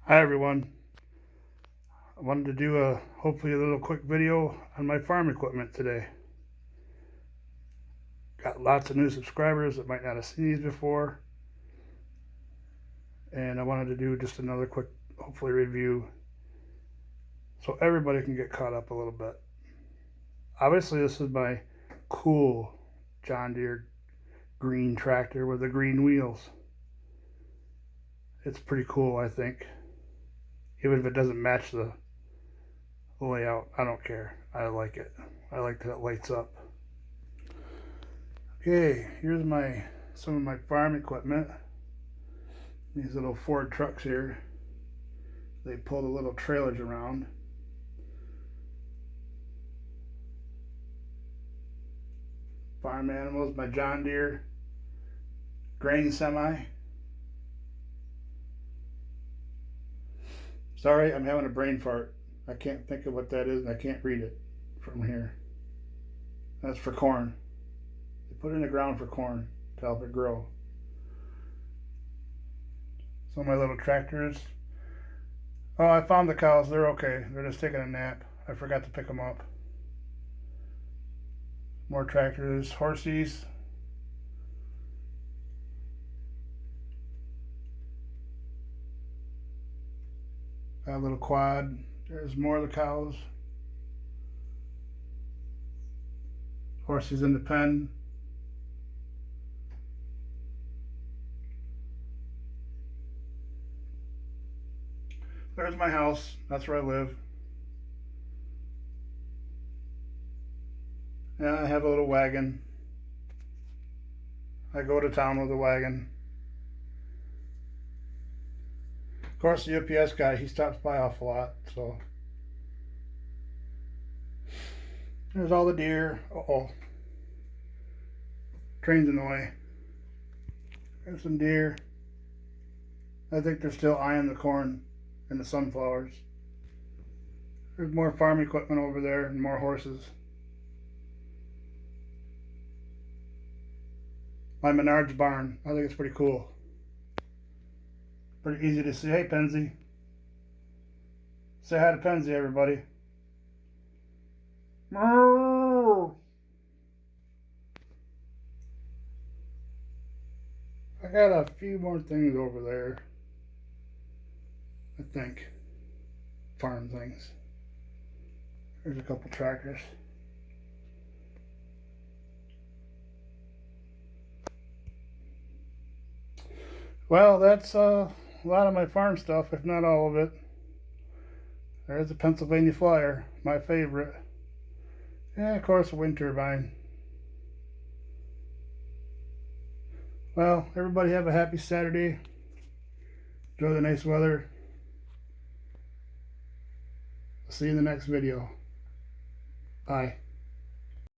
Hi everyone. I wanted to do hopefully a little quick video on my farm equipment today. Got lots of new subscribers that might not have seen these before, and I wanted to do just another quick, hopefully, review so everybody can get caught up a little bit. Obviously this is my cool John Deere green tractor with the green wheels. It's pretty cool, I think. Even if it doesn't match the layout, I don't care. I like it. I like that it lights up. Okay, here's some of my farm equipment. These little Ford trucks here. They pull the little trailers around. Farm animals, my John Deere grain semi. Sorry, I'm having a brain fart. I can't think of what that is and I can't read it from here. That's for corn. They put it in the ground for corn to help it grow. Some of my little tractors. Oh, I found the cows. They're okay. They're just taking a nap. I forgot to pick them up. More tractors. Horsies. Got a little quad. There's more of the cows. Horses in the pen. There's my house. That's where I live. Yeah, I have a little wagon. I go to town with a wagon. Of course, the UPS guy, he stops by awful lot, so. There's all the deer. Uh-oh. Train's in the way. There's some deer. I think they're still eyeing the corn and the sunflowers. There's more farm equipment over there and more horses. My Menards barn. I think it's pretty cool. Pretty easy to see. Hey, Penzi. Say hi to Penzi, everybody. I got a few more things over there. I think. Farm things. There's a couple tractors. Well, that's a lot of my farm stuff, if not all of it. There's a Pennsylvania Flyer, my favorite. And of course a wind turbine. Well, everybody have a happy Saturday. Enjoy the nice weather. See you in the next video. Bye.